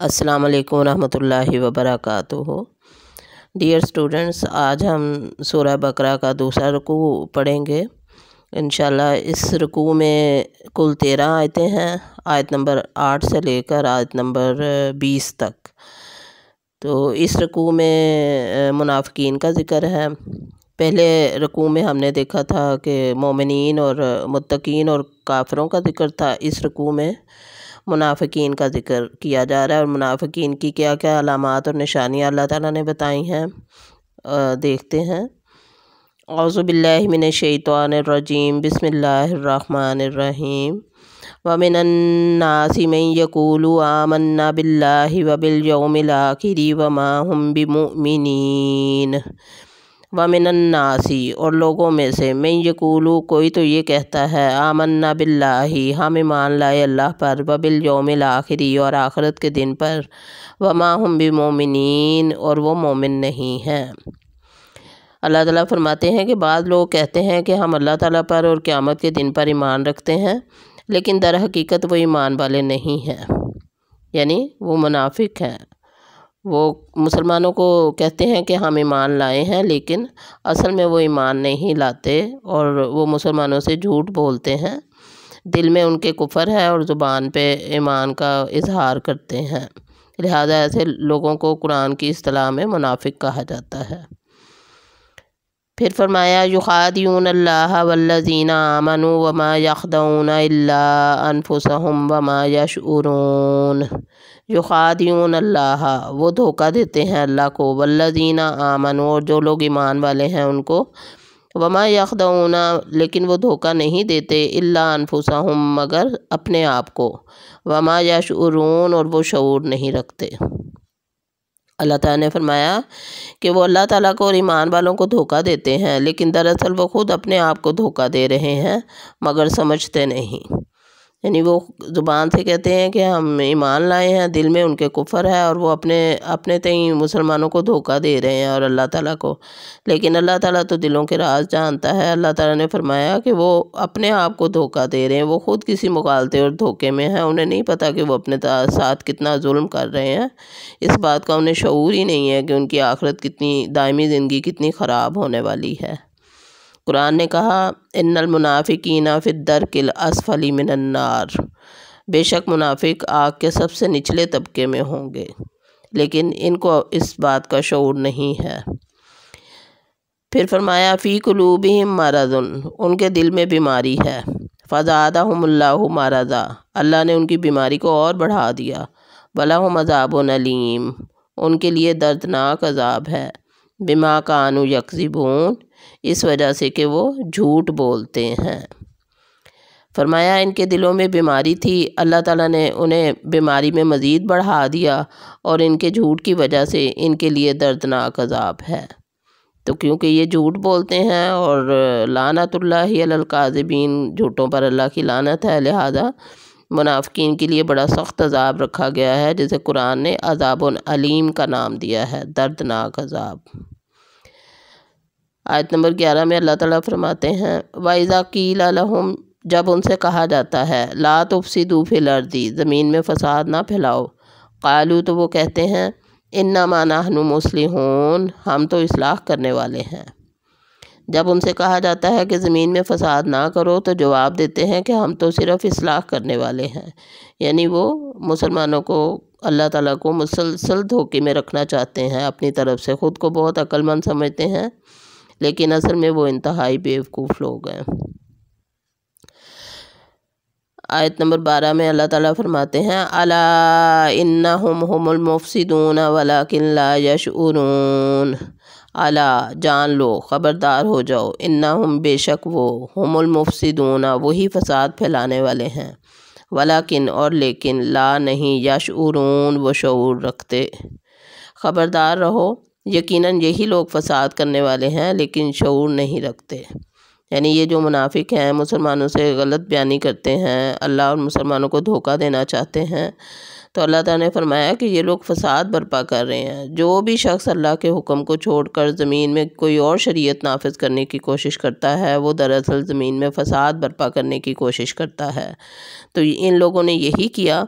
السلام علیکم ورحمۃ اللہ وبرکاتہ۔ ڈیئر اسٹوڈنٹس، آج ہم سورہ بقرہ کا دوسرا رکوع پڑھیں گے انشاءاللہ۔ اس رکوع میں کل 13 آیتیں ہیں، آیت نمبر 8 سے لے کر آیت نمبر 20 تک۔ تو اس رکوع میں منافقین کا ذکر ہے۔ پہلے رکوع میں ہم نے دیکھا تھا کہ مومنین اور متقین اور کافروں کا ذکر تھا۔ اس رکوع میں منافقین کا ذکر کیا جا رہا ہے، اور منافقین کی کیا کیا علامات اور نشانیاں اللہ تعالیٰ نے بتائی ہیں، دیکھتے ہیں۔ اعوذ باللہ من الشیطان الرجیم، بسم اللہ الرحمن الرحیم۔ وَمِنَ النَّاسِ مَن يَقُولُ آمَنَّا بِاللَّهِ وَبِالْيَوْمِ الْآخِرِ وَمَا هُمْ بِمُؤْمِنِينَ۔ وَمِنَ النَّاسِ، اور لوگوں میں سے، مَن یقولو، کوئی تو یہ کہتا ہے، آمنا باللہ، ہم ایمان لائے اللہ پر، وبالیوم الآخر، اور آخرت کے دن پر، وما ہم بمؤمنین، اور وہ مومن نہیں ہیں۔ اللہ تعالیٰ فرماتے ہیں کہ بعض لوگ کہتے ہیں کہ ہم اللہ تعالیٰ پر اور قیامت کے دن پر ایمان رکھتے ہیں، لیکن در حقیقت وہ ایمان والے نہیں ہیں، یعنی وہ منافق ہیں۔ وہ مسلمانوں کو کہتے ہیں کہ ہم ایمان لائے ہیں، لیکن اصل میں وہ ایمان نہیں لاتے، اور وہ مسلمانوں سے جھوٹ بولتے ہیں۔ دل میں ان کے کفر ہے اور زبان پہ ایمان کا اظہار کرتے ہیں، لہذا ایسے لوگوں کو قرآن کی اصطلاح میں منافق کہا جاتا ہے۔ پھر فرمایا، یخادعون اللہ والذین آمنوا وما یخدعون الا انفسهم وما یشعرون۔ یخادعون اللہ، وہ دھوکہ دیتے ہیں اللہ کو، والذین آمنوا، اور جو لوگ ایمان والے ہیں ان کو، وما یخدعون، لیکن وہ دھوکہ نہیں دیتے، الا انفسهم، مگر اپنے آپ کو، وما یشعرون، اور وہ شعور نہیں رکھتے۔ اللہ تعالیٰ نے فرمایا کہ وہ اللہ تعالیٰ کو اور ایمان والوں کو دھوکہ دیتے ہیں، لیکن دراصل وہ خود اپنے آپ کو دھوکہ دے رہے ہیں، مگر سمجھتے نہیں۔ یعنی وہ زبان سے کہتے ہیں کہ ہم ایمان لائے ہیں، دل میں ان کے کفر ہے، اور وہ اپنے تئیں مسلمانوں کو دھوکہ دے رہے ہیں اور اللہ تعالیٰ کو، لیکن اللہ تعالیٰ تو دلوں کے راز جانتا ہے۔ اللہ تعالیٰ نے فرمایا کہ وہ اپنے آپ کو دھوکہ دے رہے ہیں، وہ خود کسی مغالطے اور دھوکے میں ہیں، انہیں نہیں پتہ کہ وہ اپنے ساتھ کتنا ظلم کر رہے ہیں۔ اس بات کا انہیں شعور ہی نہیں ہے کہ ان کی آخرت کتنی، دائمی زندگی کتنی خراب ہونے والی ہے۔ قرآن نے کہا، ان المنافقین فی الدرک الاسفل من النار، بے شک منافق آگ کے سب سے نچلے طبقے میں ہوں گے، لیکن ان کو اس بات کا شعور نہیں ہے۔ پھر فرمایا، فی قلوبہم مرض، ان کے دل میں بیماری ہے، فزادہم اللہ مرضا، اللہ نے ان کی بیماری کو اور بڑھا دیا، ولہم عذاب علیم، ان کے لیے دردناک عذاب ہے، بما کانوا یکذبون، اس وجہ سے کہ وہ جھوٹ بولتے ہیں۔ فرمایا ان کے دلوں میں بیماری تھی، اللہ تعالیٰ نے انہیں بیماری میں مزید بڑھا دیا، اور ان کے جھوٹ کی وجہ سے ان کے لیے دردناک عذاب ہے۔ تو کیونکہ یہ جھوٹ بولتے ہیں، اور لعنت اللہ علی الکاذبین، جھوٹوں پر اللہ کی لعنت ہے، لہذا منافقین کے لیے بڑا سخت عذاب رکھا گیا ہے، جسے قرآن نے عذاب علیم کا نام دیا ہے، دردناک عذاب۔ آیت نمبر 11 میں اللہ تعالیٰ فرماتے ہیں، وَإِذَا قِيلَ لَهُمْ، جب ان سے کہا جاتا ہے، لَا تُفْسِدُوا فِي الْأَرْضِ، زمین میں فساد نہ پھیلاؤ، قالوا، تو وہ کہتے ہیں، إِنَّمَا نَحْنُ مُصْلِحُونَ، ہم تو اصلاح کرنے والے ہیں۔ جب ان سے کہا جاتا ہے کہ زمین میں فساد نہ کرو، تو جواب دیتے ہیں کہ ہم تو صرف اصلاح کرنے والے ہیں، یعنی وہ مسلمانوں کو، اللہ تعالیٰ کو مسلسل دھوکے میں رکھنا چاہتے ہیں اپنی طرف سے، خود کو بہت عقل مند سمجھتے ہیں، لیکن اصل میں وہ انتہائی بیوقوف لوگ ہیں۔ آیت نمبر 12 میں اللہ تعالیٰ فرماتے ہیں، الا انہم هم المفسدون ولکن لا یشعرون، الا، جان لو، خبردار ہو جاؤ، انہم، بے شک وہ، هم المفسدون، وہی فساد پھیلانے والے ہیں، ولکن، اور لیکن، لا، نہیں، یشعرون، وہ شعور رکھتے۔ خبردار رہو، یقیناً یہی لوگ فساد کرنے والے ہیں، لیکن شعور نہیں رکھتے۔ یعنی یہ جو منافق ہیں، مسلمانوں سے غلط بیانی کرتے ہیں، اللہ اور مسلمانوں کو دھوکہ دینا چاہتے ہیں، تو اللہ تعالیٰ نے فرمایا کہ یہ لوگ فساد برپا کر رہے ہیں۔ جو بھی شخص اللہ کے حکم کو چھوڑ کر زمین میں کوئی اور شریعت نافذ کرنے کی کوشش کرتا ہے، وہ دراصل زمین میں فساد برپا کرنے کی کوشش کرتا ہے۔ تو ان لوگوں نے یہی کیا،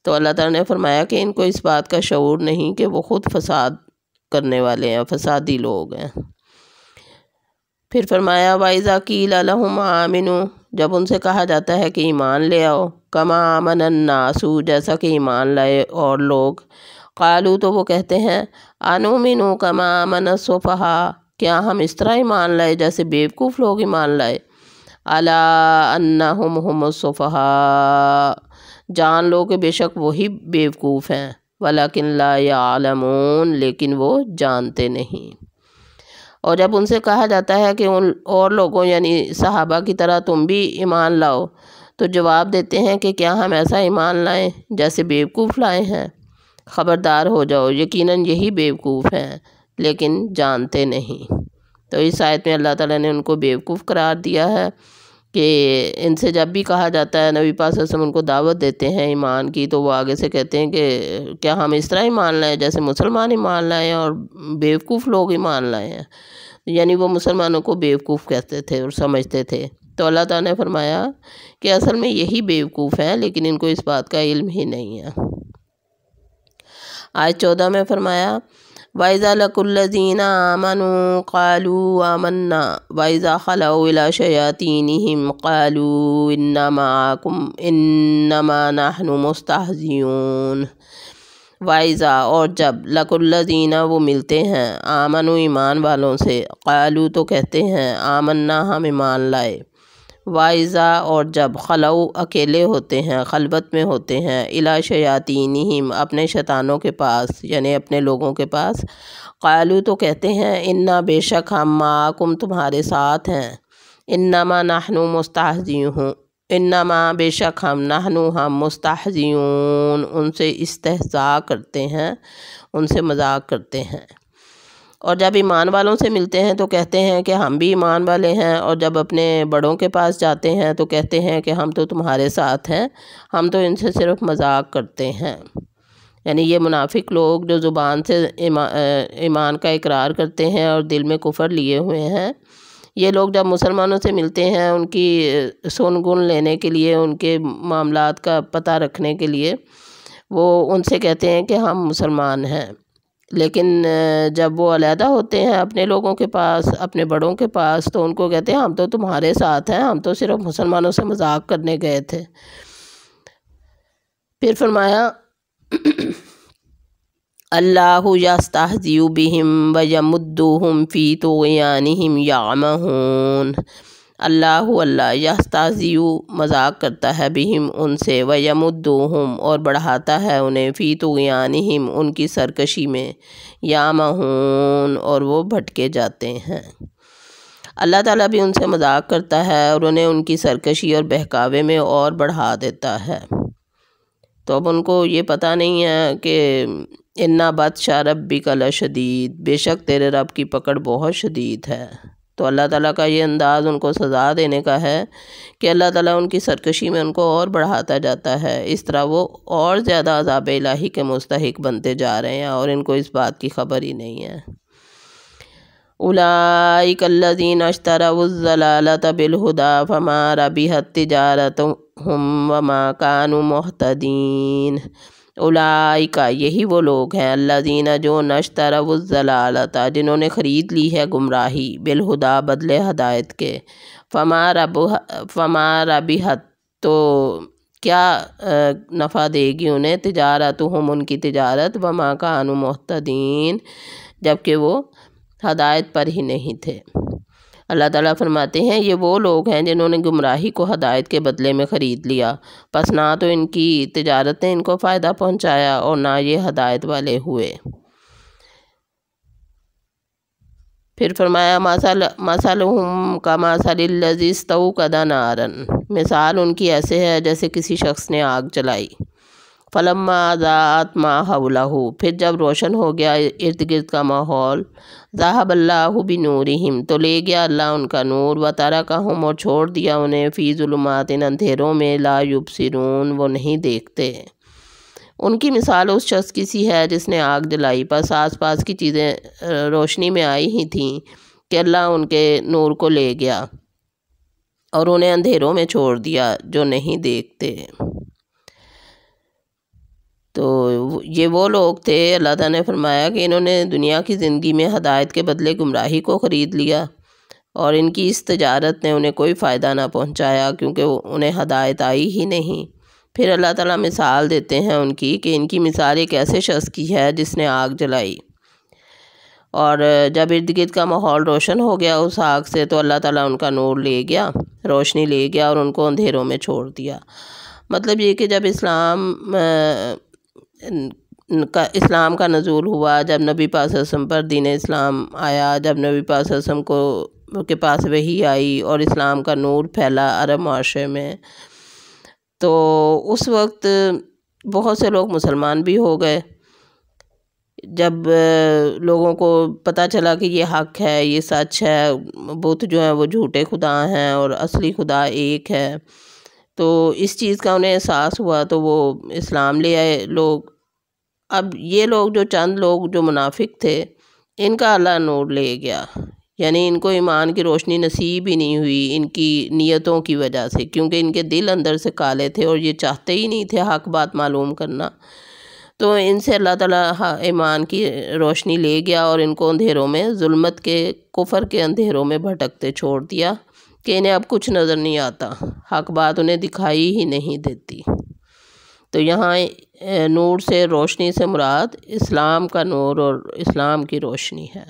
تو اللہ تعالیٰ نے فرمایا کہ ان کو اس بات کا شعور نہیں کہ وہ خود فساد کرنے والے ہیں، فسادی لوگ ہیں۔ پھر فرمایا وَإِذَا قِيلَ لَهُمْ آمِنُوا، جب ان سے کہا جاتا ہے کہ ایمان لے آؤ، كَمَا آمَنَ النَّاسُ، جیسا کہ ایمان لائے اور لوگ، قالوا تو وہ کہتے ہیں أَنُؤْمِنُ كَمَا آمَنَ السُّفَهَاءُ، کیا ہم اس طرح ایمان لائے جیسے بیوقوف لوگ ایمان لائے؟ أَلَا أَنَّهُمْ هُمُ السُّفَهَاءُ، جان لو کہ بے شک وہی بیوقوف ہیں، وَلَكِنْ لَا يَعْلَمُونَ، لیکن وہ جانتے نہیں۔ اور جب ان سے کہا جاتا ہے کہ ان اور لوگوں یعنی صحابہ کی طرح تم بھی ایمان لاؤ، تو جواب دیتے ہیں کہ کیا ہم ایسا ایمان لائیں جیسے بیوقوف لائے ہیں؟ خبردار ہو جاؤ، یقیناً یہی بیوقوف ہیں لیکن جانتے نہیں۔ تو اس آیت میں اللہ تعالیٰ نے ان کو بیوقوف قرار دیا ہے کہ ان سے جب بھی کہا جاتا ہے، نبی پاک صلی اللہ علیہ وسلم ان کو دعوت دیتے ہیں ایمان کی، تو وہ آگے سے کہتے ہیں کہ کیا ہم اس طرح ایمان لائیں جیسے مسلمان ایمان لائے ہیں اور بیوقوف لوگ ایمان لائے ہیں، یعنی وہ مسلمانوں کو بیوقوف کہتے تھے اور سمجھتے تھے۔ تو اللہ تعالیٰ نے فرمایا کہ اصل میں یہی بیوقوف ہیں لیکن ان کو اس بات کا علم ہی نہیں ہے۔ آیت 14 میں فرمایا وَإِذَا لَقُوا الَّذِينَ آمَنُوا قَالُوا آمَنَّا وَإِذَا خَلَوْا إِلَىٰ شَيَاطِينِهِمْ قَالُوا إِنَّا مَعَكُمْ إِنَّمَا نَحْنُ مُسْتَهْزِئُونَ۔ وَإِذَا اور جب لَقُوا الَّذِينَ وہ ملتے ہیں آمنوا ایمان والوں سے، قالوا تو کہتے ہیں آمنا ہم ایمان لائے، وَإِذَا اور جب خلو اکیلے ہوتے ہیں، خلوت میں ہوتے ہیں، اِلیٰ شیاطینہم اپنے شیطانوں کے پاس یعنی اپنے لوگوں کے پاس، قالوا تو کہتے ہیں انا بے شک ہم معکم تمہارے ساتھ ہیں، انما نحن مستہزئون، انما بے شک ہم ہم مستہزئون ان سے استہزاء کرتے ہیں، ان سے مذاق کرتے ہیں۔ اور جب ایمان والوں سے ملتے ہیں تو کہتے ہیں کہ ہم بھی ایمان والے ہیں، اور جب اپنے بڑوں کے پاس جاتے ہیں تو کہتے ہیں کہ ہم تو تمہارے ساتھ ہیں، ہم تو ان سے صرف مذاق کرتے ہیں۔ یعنی یہ منافق لوگ جو زبان سے ایمان کا اقرار کرتے ہیں اور دل میں کفر لیے ہوئے ہیں، یہ لوگ جب مسلمانوں سے ملتے ہیں ان کی سن گن لینے کے لیے، ان کے معاملات کا پتہ رکھنے کے لیے، وہ ان سے کہتے ہیں کہ ہم مسلمان ہیں، لیکن جب وہ علیحدہ ہوتے ہیں اپنے لوگوں کے پاس، اپنے بڑوں کے پاس، تو ان کو کہتے ہیں ہم تو تمہارے ساتھ ہیں، ہم تو صرف مسلمانوں سے مذاق کرنے گئے تھے۔ پھر فرمایا اللہ یستہزئ بہم ویمدھم فی طغیانہم یعمہون، اللہ یستہزئ مذاق کرتا ہے بہم ان سے، ویمدھم اور بڑھاتا ہے انہیں، فی طغیانہم ان کی سرکشی میں، یعمہون اور وہ بھٹکے جاتے ہیں۔ اللہ تعالیٰ بھی ان سے مذاق کرتا ہے اور انہیں ان کی سرکشی اور بہکاوے میں اور بڑھا دیتا ہے۔ تو اب ان کو یہ پتہ نہیں ہے کہ اِنَّ بَطْشَ رَبِّكَ لَشَدِيدٌ، بے شک تیرے رب کی پکڑ بہت شدید ہے۔ تو اللہ تعالیٰ کا یہ انداز ان کو سزا دینے کا ہے کہ اللہ تعالیٰ ان کی سرکشی میں ان کو اور بڑھاتا جاتا ہے، اس طرح وہ اور زیادہ عذاب الہی کے مستحق بنتے جا رہے ہیں اور ان کو اس بات کی خبر ہی نہیں ہے۔ اولئک الذین اشتروا الضلالۃ بالہدی فما ربحت تجارتہم وما کانوا مہتدین۔ اولئک یہی وہ لوگ ہیں، الذین جو اشتروا الضلالۃ جنہوں نے خرید لی ہے گمراہی، بالہدی بدلے ہدایت کے، فما ربحت تو کیا نفع دے گی انہیں، تجارتہم ان کی تجارت، وما کانوا مہتدین جبکہ وہ ہدایت پر ہی نہیں تھے۔ اللہ تعالیٰ فرماتے ہیں یہ وہ لوگ ہیں جنہوں نے گمراہی کو ہدایت کے بدلے میں خرید لیا، پس نہ تو ان کی تجارت نے ان کو فائدہ پہنچایا اور نہ یہ ہدایت والے ہوئے۔ پھر فرمایا مثلہم کمثل الذی استوقد نارا، مثال ان کی ایسے ہے جیسے کسی شخص نے آگ جلائی، فلما اضاءت ما حولہ پھر جب روشن ہو گیا ارد گرد کا ماحول، ذہب اللہ بنورہم تو لے گیا اللہ ان کا نور، وترکہم اور چھوڑ دیا انہیں، فی ظلمات اندھیروں میں، لا یبصرون وہ نہیں دیکھتے۔ ان کی مثال اس شخص کی سی ہے جس نے آگ جلائی، پس آس پاس کی چیزیں روشنی میں آئی ہی تھیں کہ اللہ ان کے نور کو لے گیا اور انہیں اندھیروں میں چھوڑ دیا جو نہیں دیکھتے۔ تو یہ وہ لوگ تھے، اللہ تعالیٰ نے فرمایا کہ انہوں نے دنیا کی زندگی میں ہدایت کے بدلے گمراہی کو خرید لیا، اور ان کی اس تجارت نے انہیں کوئی فائدہ نہ پہنچایا، کیونکہ انہیں ہدایت آئی ہی نہیں۔ پھر اللہ تعالیٰ مثال دیتے ہیں ان کی کہ ان کی مثال ایک ایسے شخص کی ہے جس نے آگ جلائی، اور جب ارد گرد کا ماحول روشن ہو گیا اس آگ سے، تو اللہ تعالیٰ ان کا نور لے گیا، روشنی لے گیا، اور ان کو اندھیروں میں چھوڑ دیا۔ مطلب یہ کہ جب اسلام کا نزول ہوا، جب نبی پاک صلی اللہ علیہ وسلم پر دین اسلام آیا، جب نبی پاک صلی اللہ علیہ وسلم کے پاس وحی آئی اور اسلام کا نور پھیلا عرب معاشرے میں، تو اس وقت بہت سے لوگ مسلمان بھی ہو گئے۔ جب لوگوں کو پتہ چلا کہ یہ حق ہے، یہ سچ ہے، بت جو ہیں وہ جھوٹے خدا ہیں اور اصلی خدا ایک ہے، تو اس چیز کا انہیں احساس ہوا، تو وہ اسلام لے آئے لوگ۔ اب یہ لوگ جو چند لوگ جو منافق تھے، ان کا اللہ نور لے گیا، یعنی ان کو ایمان کی روشنی نصیب ہی نہیں ہوئی ان کی نیتوں کی وجہ سے، کیونکہ ان کے دل اندر سے کالے تھے اور یہ چاہتے ہی نہیں تھے حق بات معلوم کرنا، تو ان سے اللہ تعالیٰ ایمان کی روشنی لے گیا اور ان کو اندھیروں میں، ظلمت کے، کفر کے اندھیروں میں بھٹکتے چھوڑ دیا کہ انہیں اب کچھ نظر نہیں آتا، حق بات انہیں دکھائی ہی نہیں دیتی۔ تو یہاں نور سے، روشنی سے مراد اسلام کا نور اور اسلام کی روشنی ہے۔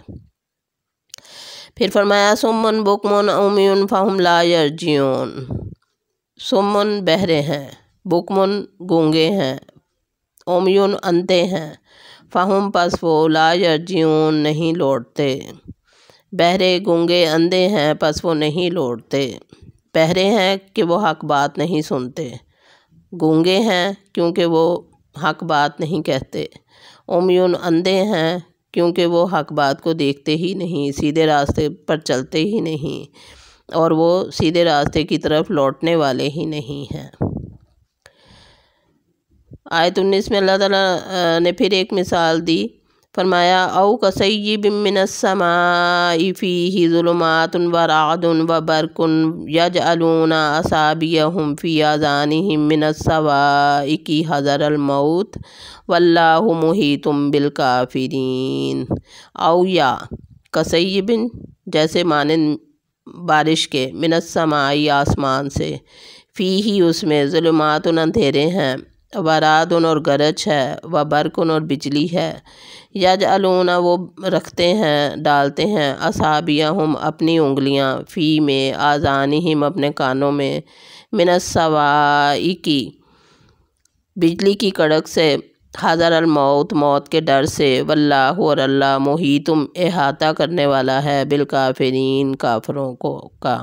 پھر فرمایا سمن بکمن عمیٌ فہم لا یرجعون، سمن بہرے ہیں، بکمن گونگے ہیں، عمیٌ اندھے ہیں، فہم پس وہ لا یرجعون نہیں لوٹتے، بہرے گونگے اندھے ہیں پس وہ نہیں لوٹتے، بہرے ہیں کہ وہ حق بات نہیں سنتے، گونگے ہیں کیونکہ وہ حق بات نہیں کہتے، عمیٌ اندھے ہیں کیونکہ وہ حق بات کو دیکھتے ہی نہیں، سیدھے راستے پر چلتے ہی نہیں، اور وہ سیدھے راستے کی طرف لوٹنے والے ہی نہیں ہیں۔ آیت 19 میں اللہ تعالیٰ نے پھر ایک مثال دی، فرمایا او کصیب من السماء فیہ ظلمات ورعد وبرق یجعلون اصابعهم فی آذانهم من الصواعق حذر الموت واللہ محیط بالکافرین، او یا کصیب جیسے مانند بارش کے، من السماء آسمان سے، فیہ اس میں، ظلمات اندھیرے ہیں، ورعد اور گرج ہے، وبرق اور بجلی ہے، یجعلون وہ رکھتے ہیں، ڈالتے ہیں، اصابعہم اپنی انگلیاں، فی میں، آذانہم اپنے کانوں میں، من الصواعق بجلی کی کڑک سے، حذر الموت موت کے ڈر سے، واللہ اور اللہ محیط احاطہ کرنے والا ہے، بالکافرین کافروں کا۔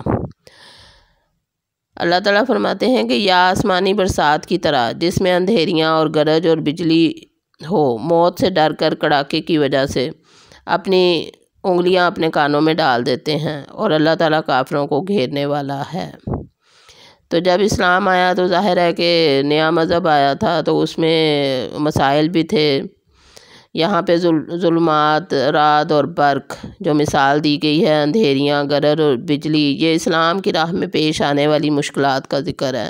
اللہ تعالیٰ فرماتے ہیں کہ یا آسمانی برسات کی طرح جس میں اندھیریاں اور گرج اور بجلی ہو، موت سے ڈر کر کڑاکے کی وجہ سے اپنی انگلیاں اپنے کانوں میں ڈال دیتے ہیں، اور اللہ تعالیٰ کافروں کو گھیرنے والا ہے۔ تو جب اسلام آیا تو ظاہر ہے کہ نیا مذہب آیا تھا، تو اس میں مسائل بھی تھے۔ یہاں پہ ظلمات، رعد اور برق جو مثال دی گئی ہے، اندھیریاں، گرج اور بجلی، یہ اسلام کی راہ میں پیش آنے والی مشکلات کا ذکر ہے،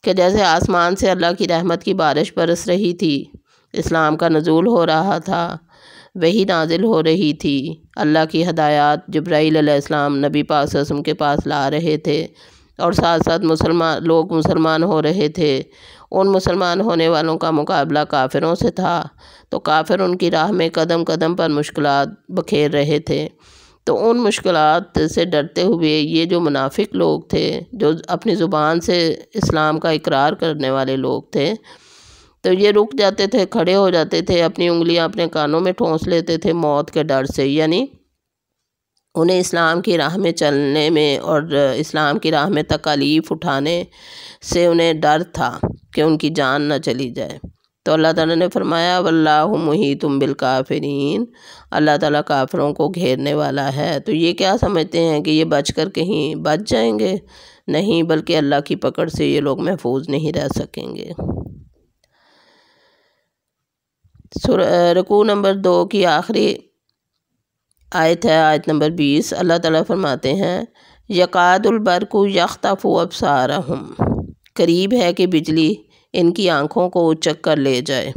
کہ جیسے آسمان سے اللہ کی رحمت کی بارش برس رہی تھی، اسلام کا نزول ہو رہا تھا، وحی نازل ہو رہی تھی، اللہ کی ہدایات جبرائیل علیہ السلام نبی پاک صلی اللہ علیہ وسلم کے پاس لا رہے تھے، اور ساتھ ساتھ لوگ مسلمان ہو رہے تھے، ان مسلمان ہونے والوں کا مقابلہ کافروں سے تھا، تو کافر ان کی راہ میں قدم قدم پر مشکلات بکھیر رہے تھے۔ تو ان مشکلات سے ڈرتے ہوئے یہ جو منافق لوگ تھے، جو اپنی زبان سے اسلام کا اقرار کرنے والے لوگ تھے، تو یہ رک جاتے تھے، کھڑے ہو جاتے تھے، اپنی انگلیاں اپنے کانوں میں ٹھونس لیتے تھے موت کے ڈر سے، یعنی انہیں اسلام کی راہ میں چلنے میں اور اسلام کی راہ میں تکالیف اٹھانے سے انہیں ڈر تھا کہ ان کی جان نہ چلی جائے۔ تو اللہ تعالیٰ نے فرمایا واللہ محیط بالکافرین، اللہ تعالیٰ کافروں کو گھیرنے والا ہے۔ تو یہ کیا سمجھتے ہیں کہ یہ بچ کر کہیں بچ جائیں گے؟ نہیں، بلکہ اللہ کی پکڑ سے یہ لوگ محفوظ نہیں رہ سکیں گے۔ رکوع نمبر 2 کی آخری آیت ہے، آیت نمبر 20۔ اللہ تعالیٰ فرماتے ہیں یکاد البرق یخطف ابصارہم، قریب ہے کہ بجلی ان کی آنکھوں کو اچک کر لے جائے۔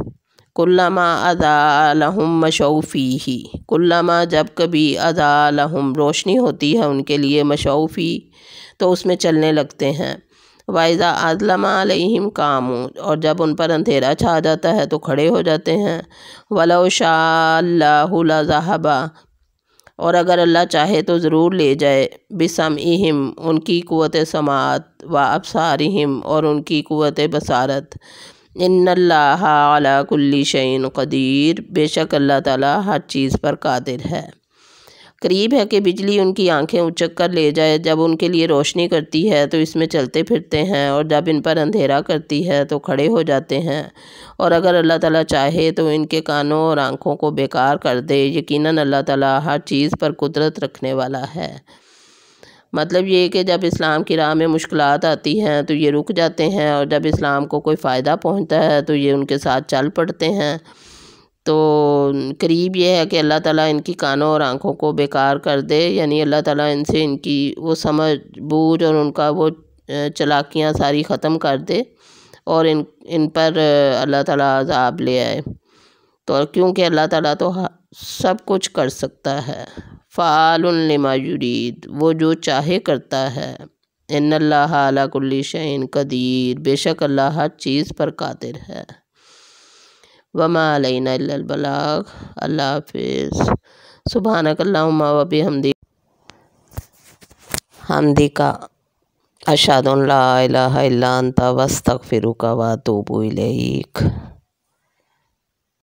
کلما اضاء لہم مشوا فیہ، کلما جب کبھی اضاء لہم روشنی ہوتی ہے ان کے لیے، مشوا فیہ تو اس میں چلنے لگتے ہیں، وَإِذَا أَظْلَمَ عَلَيْهِمْ قَامُوا اور جب ان پر اندھیرا چھا جاتا ہے تو کھڑے ہو جاتے ہیں، وَلَوْ شَاءَ اللَّهُ لَذَهَبَ اور اگر اللہ چاہے تو ضرور لے جائے، بِسَمْعِهِمْ ان کی قوت سماعت، وَأَبْصَارِهِمْ اور ان کی قوت بصارت، ان اللہ علی کل شیء قدیر بے شک اللہ تعالیٰ ہر چیز پر قادر ہے۔ قریب ہے کہ بجلی ان کی آنکھیں اچک کر لے جائے، جب ان کے لیے روشنی کرتی ہے تو اس میں چلتے پھرتے ہیں، اور جب ان پر اندھیرا کرتی ہے تو کھڑے ہو جاتے ہیں، اور اگر اللہ تعالیٰ چاہے تو ان کے کانوں اور آنکھوں کو بیکار کر دے، یقیناً اللہ تعالیٰ ہر چیز پر قدرت رکھنے والا ہے۔ مطلب یہ کہ جب اسلام کی راہ میں مشکلات آتی ہیں تو یہ رک جاتے ہیں، اور جب اسلام کو کوئی فائدہ پہنچتا ہے تو یہ ان کے ساتھ چل پڑتے ہیں۔ تو قریب یہ ہے کہ اللہ تعالیٰ ان کی کانوں اور آنکھوں کو بیکار کر دے، یعنی اللہ تعالیٰ ان سے ان کی وہ سمجھ بوجھ اور ان کا وہ چلاکیاں ساری ختم کر دے، اور ان پر اللہ تعالیٰ عذاب لے آئے۔ تو کیونکہ اللہ تعالیٰ تو سب کچھ کر سکتا ہے، فعال لما یرید وہ جو چاہے کرتا ہے، ان اللہ علی کل شیء قدیر بے شک اللہ ہر چیز پر قادر ہے۔ وما علینا الا البلاغ۔ اللہ حافظ۔ سبحانک اللہم و بحمدک اشہد ان لا الہ الا انت واستغفرک و اتوب الیک۔